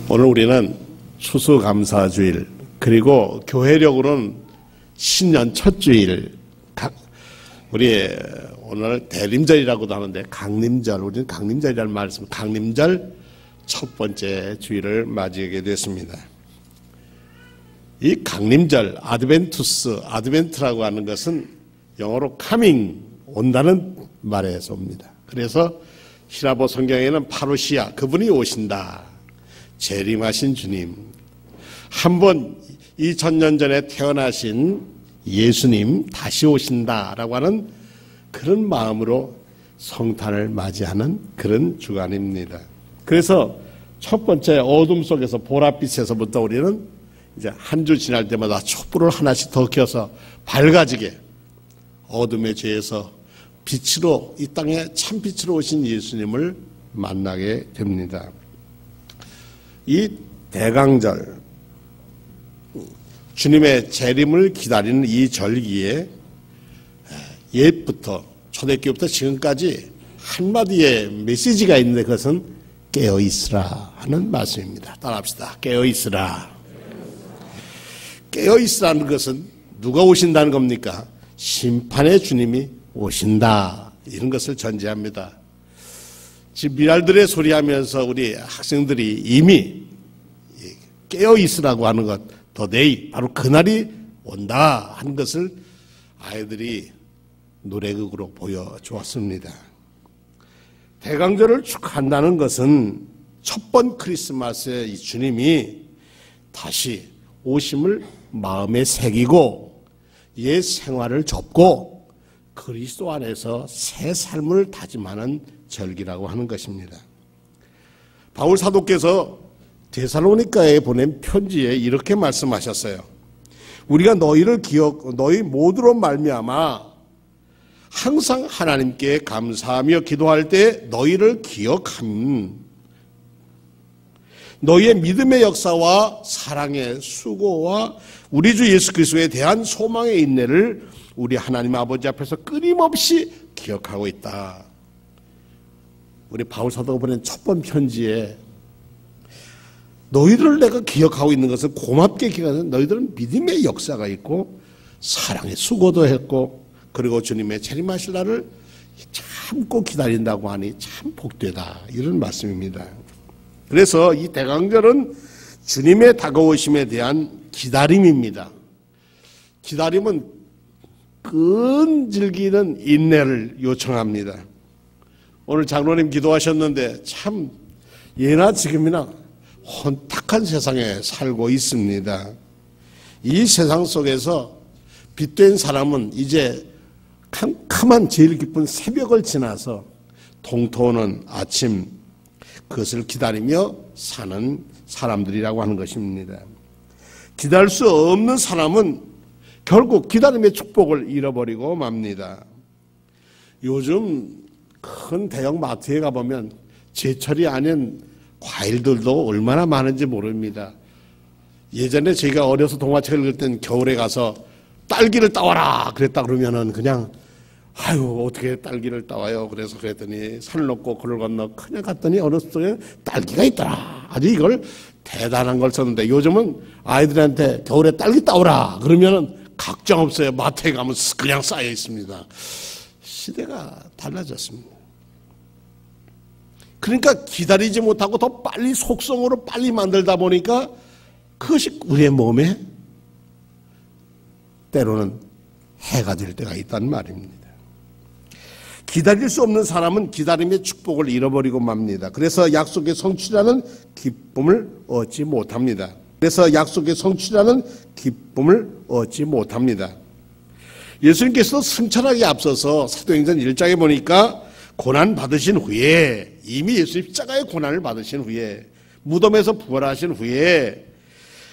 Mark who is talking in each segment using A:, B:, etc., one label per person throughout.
A: 오늘 우리는 추수감사주일, 그리고 교회력으로는 신년 첫 주일, 우리 오늘 대림절이라고도 하는데 강림절, 우리는 강림절이라는 말을 씁니다. 강림절 첫 번째 주일을 맞이하게 됐습니다. 이 강림절, 아드벤트라고 하는 것은 영어로 coming, 온다는 말에서 옵니다. 그래서 히라보 성경에는 파루시아, 그분이 오신다, 재림하신 주님, 한번 2000년 전에 태어나신 예수님 다시 오신다라고 하는 그런 마음으로 성탄을 맞이하는 그런 주간입니다. 그래서 첫 번째 어둠 속에서 보랏빛에서부터 우리는 이제 한 주 지날 때마다 촛불을 하나씩 더 켜서 밝아지게 어둠의 죄에서 빛으로, 이 땅에 참빛으로 오신 예수님을 만나게 됩니다. 이 대강절, 주님의 재림을 기다리는 이 절기에 옛부터, 초대교부터 지금까지 한마디의 메시지가 있는데 그것은 깨어있으라 하는 말씀입니다. 따라합시다. 깨어있으라. 깨어있으라는 것은 누가 오신다는 겁니까? 심판의 주님이 오신다, 이런 것을 전제합니다. 지금 미랄들의 소리하면서 우리 학생들이 이미 깨어있으라고 하는 것, 더데이, 바로 그날이 온다 하는 것을 아이들이 노래극으로 보여주었습니다. 대강절을 축하한다는 것은 첫 번 크리스마스에 이 주님이 다시 오심을 마음에 새기고 옛 생활을 접고 그리스도 안에서 새 삶을 다짐하는 절기라고 하는 것입니다. 바울 사도께서 데살로니가에 보낸 편지에 이렇게 말씀하셨어요. 우리가 너희 모두로 말미암아 항상 하나님께 감사하며 기도할 때 너희를 기억함. 너희의 믿음의 역사와 사랑의 수고와 우리 주 예수 그리스도에 대한 소망의 인내를 우리 하나님 아버지 앞에서 끊임없이 기억하고 있다. 우리 바울 사도가 보낸 첫 번 편지에 너희들을 내가 기억하고 있는 것은 고맙게 기억하는, 너희들은 믿음의 역사가 있고 사랑의 수고도 했고 그리고 주님의 재림하실 날을 참고 기다린다고 하니 참 복되다, 이런 말씀입니다. 그래서 이 대강절은 주님의 다가오심에 대한 기다림입니다. 기다림은 끈질기는 인내를 요청합니다. 오늘 장로님 기도하셨는데 참 예나 지금이나 혼탁한 세상에 살고 있습니다. 이 세상 속에서 빛된 사람은 이제 캄캄한 제일 깊은 새벽을 지나서 동토는 아침, 그것을 기다리며 사는 사람들이라고 하는 것입니다. 기다릴 수 없는 사람은 결국 기다림의 축복을 잃어버리고 맙니다. 요즘 큰 대형 마트에 가보면 제철이 아닌 과일들도 얼마나 많은지 모릅니다. 예전에 제가 어려서 동화책을 읽을 땐 겨울에 가서 딸기를 따와라 그랬다 그러면은 그냥 아유 어떻게 딸기를 따와요. 그래서 그랬더니 산을 넘고 그를 건너 그냥 갔더니 어느 속에 딸기가 있더라. 아주 이걸 대단한 걸 썼는데 요즘은 아이들한테 겨울에 딸기 따오라 그러면은 걱정 없어요. 마트에 가면 그냥 쌓여 있습니다. 시대가 달라졌습니다. 그러니까 기다리지 못하고 더 빨리 속성으로 빨리 만들다 보니까 그것이 우리의 몸에 때로는 해가 될 때가 있단 말입니다. 기다릴 수 없는 사람은 기다림의 축복을 잃어버리고 맙니다. 그래서 약속의 성취라는 기쁨을 얻지 못합니다. 예수님께서 승천하기 앞서서 사도행전 1장에 보니까 고난 받으신 후에, 이미 예수님 십자가의 고난을 받으신 후에, 무덤에서 부활하신 후에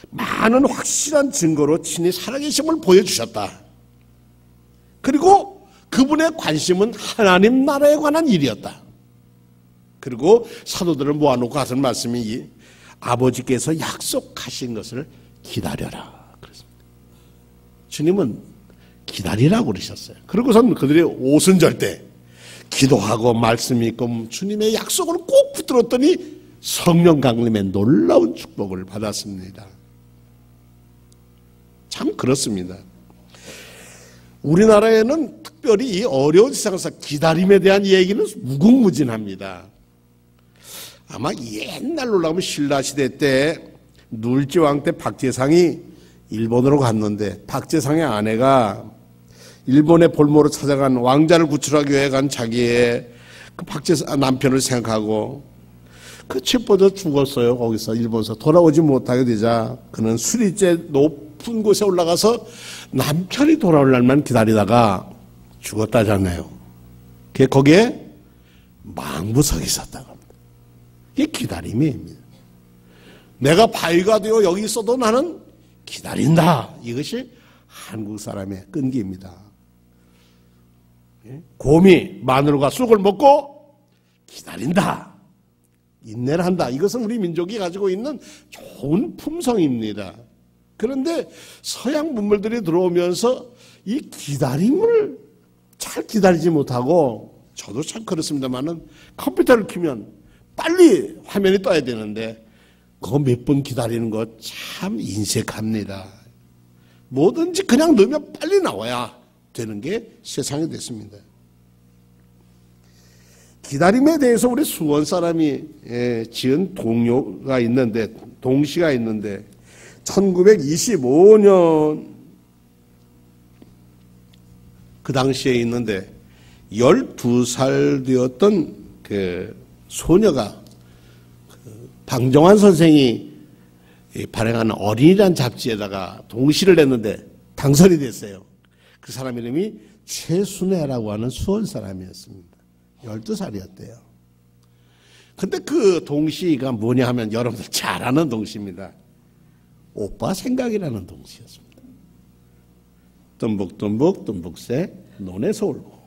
A: 많은 확실한 증거로 친히 살아계심을 보여주셨다. 그리고 그분의 관심은 하나님 나라에 관한 일이었다. 그리고 사도들을 모아놓고 하신 말씀이 아버지께서 약속하신 것을 기다려라 그랬습니다. 주님은 기다리라고 그러셨어요. 그리고선 그들이 오순절 때 기도하고 말씀 읽고 주님의 약속을 꼭 붙들었더니 성령 강림의 놀라운 축복을 받았습니다. 참 그렇습니다. 우리나라에는 특별히 이 어려운 세상에서 기다림에 대한 얘기는 무궁무진합니다. 아마 옛날로 올라가면 신라시대 때 눌지왕 때 박재상이 일본으로 갔는데 박재상의 아내가 일본의 볼모로 찾아간 왕자를 구출하기 위해 간 자기의 그 박재상 남편을 생각하고 그 첩보도 죽었어요. 거기서 일본에서 돌아오지 못하게 되자 그는 수리째 높은 곳에 올라가서 남편이 돌아올 날만 기다리다가 죽었다잖아요. 거기에 망부석이 있었다고 합니다. 이게 기다림입니다. 내가 바위가 되어 여기 있어도 나는 기다린다. 이것이 한국 사람의 끈기입니다. 곰이 마늘과 쑥을 먹고 기다린다. 인내를 한다. 이것은 우리 민족이 가지고 있는 좋은 품성입니다. 그런데 서양 문물들이 들어오면서 이 기다림을 잘 기다리지 못하고 저도 참 그렇습니다만은 컴퓨터를 켜면 빨리 화면이 떠야 되는데 그거 몇 분 기다리는 거 참 인색합니다. 뭐든지 그냥 넣으면 빨리 나와야 되는 게 세상이 됐습니다. 기다림에 대해서 우리 수원 사람이 지은 동요가 있는데 동시가 있는데 1925년 그 당시에 있는데 12살 되었던 그 소녀가 방정환 선생이 발행한 어린이란 잡지에다가 동시를 냈는데 당선이 됐어요. 그 사람 이름이 최순애라고 하는 수원 사람이었습니다. 12살이었대요. 근데 그 동시가 뭐냐 하면 여러분들 잘 아는 동시입니다. 오빠 생각이라는 동시였습니다. 듬북듬북 듬북새 논에서 울고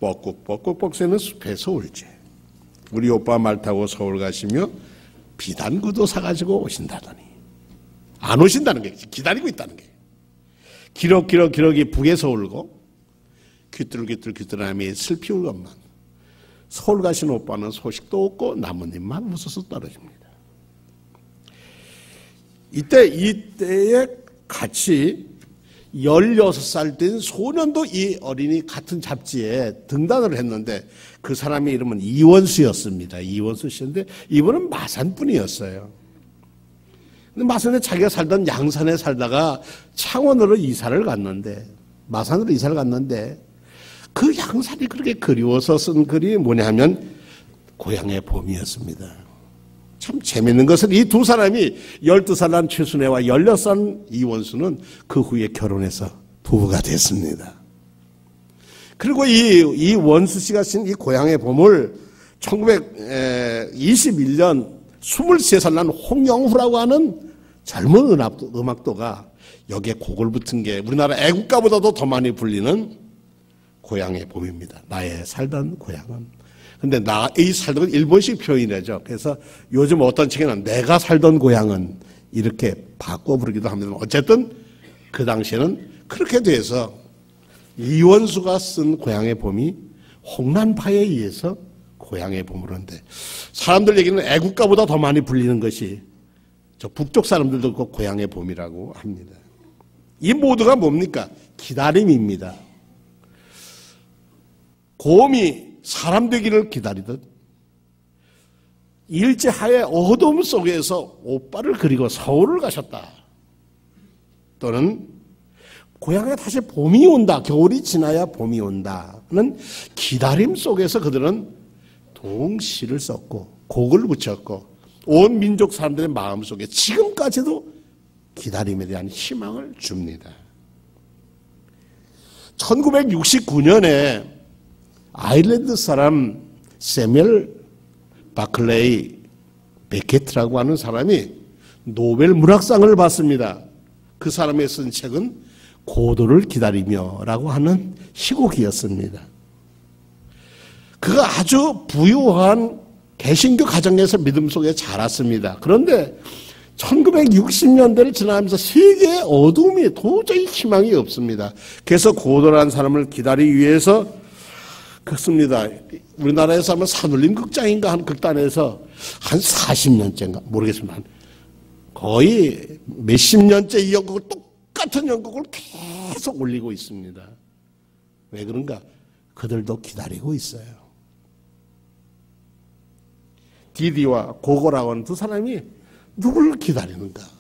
A: 뻐꾹뻐꾹 뻑새는 숲에서 울지. 우리 오빠 말 타고 서울 가시며 비단구도 사가지고 오신다더니 안 오신다는 게 기다리고 있다는 게 기럭기럭이 북에서 울고 귀뚤귀뚤귀뚤함이 슬피 울건만 서울 가신 오빠는 소식도 없고 나뭇잎만 웃어서 떨어집니다. 이때에 같이 16살 된 소년도 이 어린이 같은 잡지에 등단을 했는데 그 사람의 이름은 이원수였습니다. 이원수 씨인데 이분은 마산분이었어요. 근데 마산에 자기가 살던 양산에 살다가 창원으로 이사를 갔는데 마산으로 이사를 갔는데 그 양산이 그렇게 그리워서 쓴 글이 뭐냐 하면 고향의 봄이었습니다. 참 재밌는 것은 이 두 사람이 12살 난 최순애와 16살 이원수는 그 후에 결혼해서 부부가 됐습니다. 그리고 이 원수 씨가 쓴 이 고향의 봄을 1921년 23살 난 홍영후라고 하는 젊은 음악도가 여기에 곡을 붙은 게 우리나라 애국가보다도 더 많이 불리는 고향의 봄입니다. 나의 살던 고향은. 근데 이 살던 건 일본식 표현이죠. 그래서 요즘 어떤 책에는 내가 살던 고향은 이렇게 바꿔 부르기도 합니다. 어쨌든 그 당시에는 그렇게 돼서 이원수가 쓴 고향의 봄이 홍난파에 의해서 고향의 봄으로 하는데 사람들 얘기는 애국가보다 더 많이 불리는 것이 저 북쪽 사람들도 그 고향의 봄이라고 합니다. 이 모두가 뭡니까? 기다림입니다. 곰이 사람 되기를 기다리듯 일제하에 어둠 속에서 오빠를 그리고 서울을 가셨다. 또는 고향에 다시 봄이 온다. 겨울이 지나야 봄이 온다는 기다림 속에서 그들은 동시를 썼고 곡을 붙였고 온 민족 사람들의 마음속에 지금까지도 기다림에 대한 희망을 줍니다. 1969년에 아일랜드 사람 세멜 바클레이 베케트라고 하는 사람이 노벨 문학상을 받습니다. 그 사람이 쓴 책은 고도를 기다리며라고 하는 희곡이었습니다. 그가 아주 부유한 개신교 가정에서 믿음 속에 자랐습니다. 그런데 1960년대를 지나면서 세계의 어둠이 도저히 희망이 없습니다. 그래서 고도라는 사람을 기다리기 위해서 그렇습니다. 우리나라에서 하면 산울림 극장인가 한 극단에서 한 40년째인가 모르겠습니다. 거의 몇십 년째 이 연극을 똑같은 연극을 계속 올리고 있습니다. 왜 그런가? 그들도 기다리고 있어요. 디디와 고고라고 하는 두 사람이 누구를 기다리는가?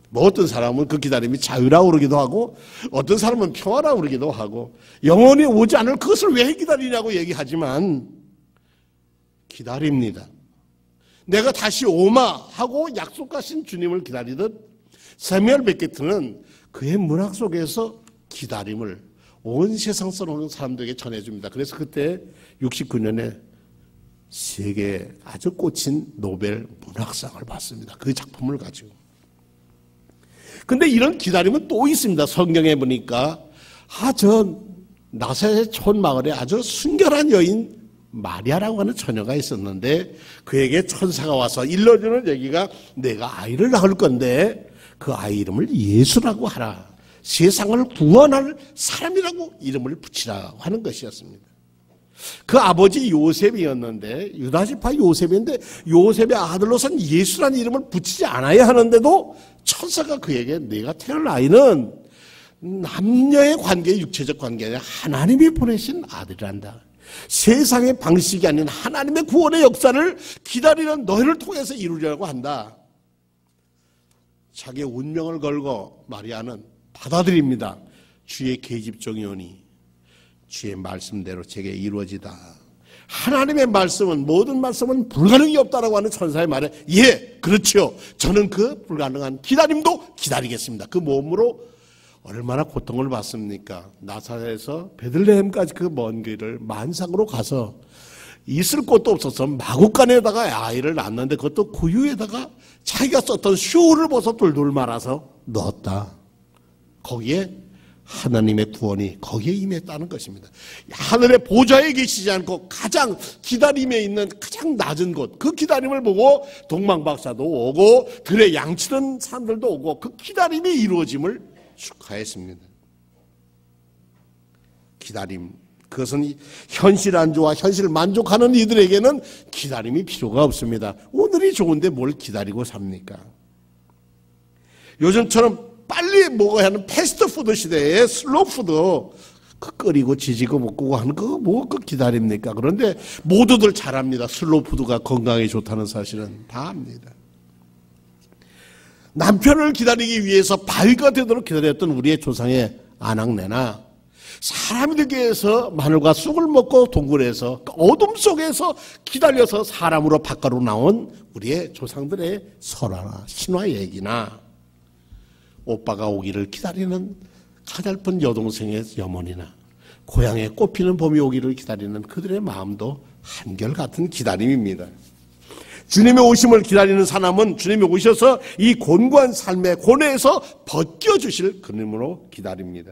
A: 뭐 어떤 사람은 그 기다림이 자유라고 그러기도 하고 어떤 사람은 평화라고 그러기도 하고 영원히 오지 않을 그것을 왜 기다리냐고 얘기하지만 기다립니다. 내가 다시 오마 하고 약속하신 주님을 기다리듯 세뮤엘 베케트는 그의 문학 속에서 기다림을 온 세상 사람들에게 전해줍니다. 그래서 그때 69년에 세계에 아주 꽂힌 노벨 문학상을 받습니다. 그 작품을 가지고. 근데 이런 기다림은 또 있습니다. 성경에 보니까 저 나사렛 촌마을에 아주 순결한 여인 마리아라고 하는 처녀가 있었는데 그에게 천사가 와서 일러주는 얘기가 내가 아이를 낳을 건데 그 아이 이름을 예수라고 하라. 세상을 구원할 사람이라고 이름을 붙이라고 하는 것이었습니다. 그 아버지 요셉이었는데 유다지파 요셉인데 요셉의 아들로선 예수라는 이름을 붙이지 않아야 하는데도 천사가 그에게 내가 태어날 아이는 남녀의 관계, 육체적 관계 아니라 하나님이 보내신 아들이란다. 세상의 방식이 아닌 하나님의 구원의 역사를 기다리는 너희를 통해서 이루려고 한다. 자기의 운명을 걸고 마리아는 받아들입니다. 주의 계집종이오니 주의 말씀대로 제게 이루어지다. 하나님의 말씀은 모든 말씀은 불가능이 없다라고 하는 천사의 말에 예, 그렇죠. 저는 그 불가능한 기다림도 기다리겠습니다. 그 몸으로 얼마나 고통을 받습니까? 나사렛에서 베들레헴까지 그 먼 길을 만상으로 가서 있을 곳도 없어서 마구간에다가 아이를 낳았는데 그것도 구유에다가 자기가 썼던 쇼를 벗어 돌돌 말아서 넣었다. 거기에 하나님의 구원이 거기에 임했다는 것입니다. 하늘의 보좌에 계시지 않고 가장 기다림에 있는 가장 낮은 곳, 그 기다림을 보고 동방박사도 오고 들에 양치던 사람들도 오고 그 기다림이 이루어짐을 축하했습니다. 기다림, 그것은 현실 안주와 현실 만족하는 이들에게는 기다림이 필요가 없습니다. 오늘이 좋은데 뭘 기다리고 삽니까? 요즘처럼 빨리 먹어야 하는 패스트푸드 시대에 슬로푸드 끓이고 지지고 먹고 하는 거 뭐 그 기다립니까? 그런데 모두들 잘 압니다. 슬로푸드가 건강에 좋다는 사실은 다 압니다. 남편을 기다리기 위해서 바위가 되도록 기다렸던 우리의 조상의 아낙네나 사람들에게서 마늘과 쑥을 먹고 동굴에서 어둠 속에서 기다려서 사람으로 밖으로 나온 우리의 조상들의 설화나 신화 얘기나 오빠가 오기를 기다리는 가냘픈 여동생의 염원이나 고향에 꽃피는 봄이 오기를 기다리는 그들의 마음도 한결같은 기다림입니다. 주님의 오심을 기다리는 사람은 주님이 오셔서 이 곤고한 삶의 고뇌에서 벗겨주실 그님으로 기다립니다.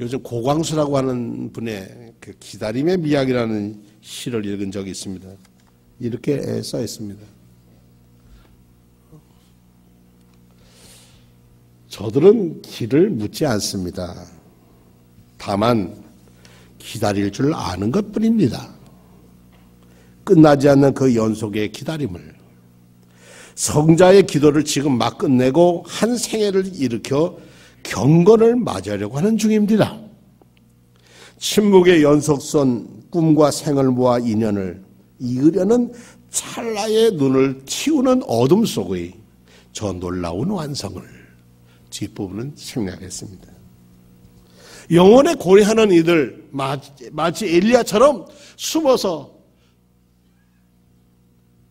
A: 요즘 고광수라고 하는 분의 그 기다림의 미학이라는 시를 읽은 적이 있습니다. 이렇게 써 있습니다. 저들은 길을 묻지 않습니다. 다만 기다릴 줄 아는 것뿐입니다. 끝나지 않는 그 연속의 기다림을 성자의 기도를 지금 막 끝내고 한 생애를 일으켜 경건을 맞이하려고 하는 중입니다. 침묵의 연속선 꿈과 생을 모아 인연을 이으려는 찰나의 눈을 틔우는 어둠 속의 저 놀라운 완성을 뒷부분은 생략했습니다. 영혼에 고뇌하는 이들 마치 엘리야처럼 숨어서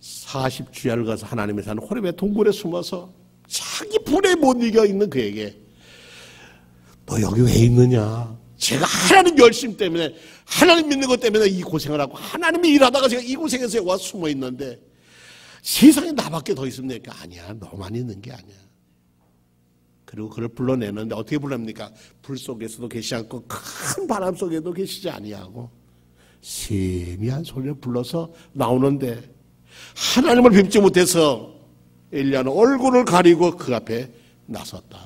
A: 40주야를 가서 하나님의 산 호렙의 동굴에 숨어서 자기 불에 못 이겨 있는 그에게 너 여기 왜 있느냐? 제가 하나님 열심 때문에 하나님 믿는 것 때문에 이 고생을 하고 하나님이 일하다가 제가 이 고생에서 와 숨어 있는데 세상에 나밖에 더 있습니까? 아니야, 너만 있는 게 아니야. 그리고 그를 불러내는데 어떻게 불러냅니까? 불 속에서도 계시지 않고 큰 바람 속에도 계시지 아니하고 세미한 소리를 불러서 나오는데 하나님을 뵙지 못해서 엘리야는 얼굴을 가리고 그 앞에 나섰다.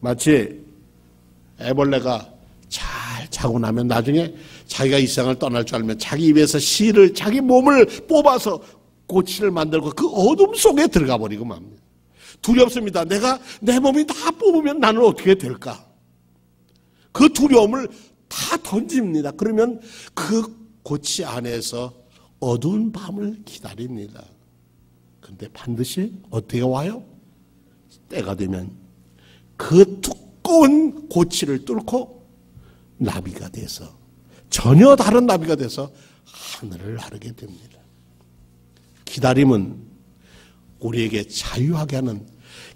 A: 마치 애벌레가 잘 잘 자고 나면 나중에 자기가 이 세상을 떠날 줄 알면 자기 입에서 실을, 자기 몸을 뽑아서 고치를 만들고 그 어둠 속에 들어가 버리고 맙니다. 두렵습니다. 내가 내 몸이 다 뽑으면 나는 어떻게 될까? 그 두려움을 다 던집니다. 그러면 그 고치 안에서 어두운 밤을 기다립니다. 근데 반드시 어떻게 와요? 때가 되면 그 두꺼운 고치를 뚫고 나비가 돼서, 전혀 다른 나비가 돼서 하늘을 나르게 됩니다. 기다림은 우리에게 자유하게 하는,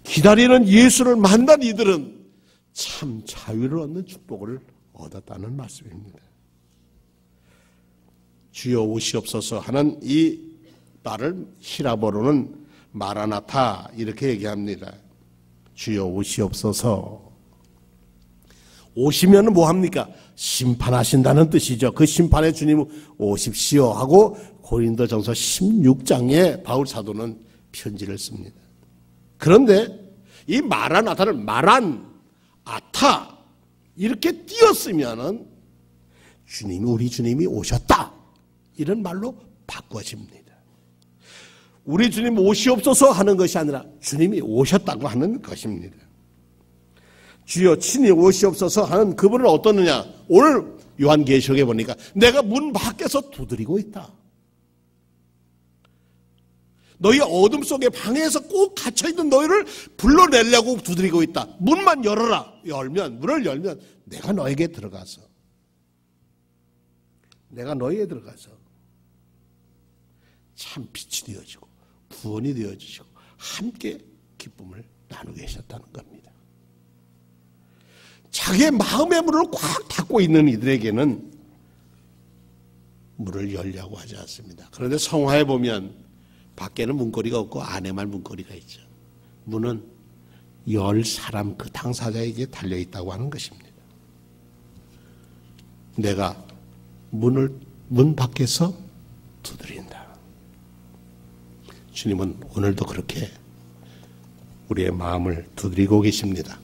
A: 기다리는 예수를 만난 이들은 참 자유를 얻는 축복을 얻었다는 말씀입니다. 주여 오시옵소서 하는 이 말을 히라보로는 마라나타 이렇게 얘기합니다. 주여 오시옵소서. 오시면 뭐합니까? 심판하신다는 뜻이죠. 그 심판에 주님 오십시오 하고 고린도전서 16장에 바울 사도는 편지를 씁니다. 그런데 이 마라나타를 마란 아타 이렇게 띄었으면은 우리 주님이 오셨다 이런 말로 바꿔집니다. 우리 주님 오시옵소서 하는 것이 아니라 주님이 오셨다고 하는 것입니다. 주여 친히 오시옵소서 하는 그분은 어떻느냐? 오늘 요한계시록에 보니까 내가 문 밖에서 두드리고 있다. 너희 어둠 속에 방에서 꼭 갇혀있는 너희를 불러내려고 두드리고 있다. 문만 열어라. 문을 열면 내가 너에게 들어가서 참 빛이 되어지고 구원이 되어지시고 함께 기쁨을 나누게 하셨다는 겁니다. 자기의 마음의 문을 꽉 닫고 있는 이들에게는 문을 열려고 하지 않습니다. 그런데 성화에 보면 밖에는 문고리가 없고 안에만 문고리가 있죠. 문은 열 사람 그 당사자에게 달려있다고 하는 것입니다. 내가 문 밖에서 두드린다. 주님은 오늘도 그렇게 우리의 마음을 두드리고 계십니다.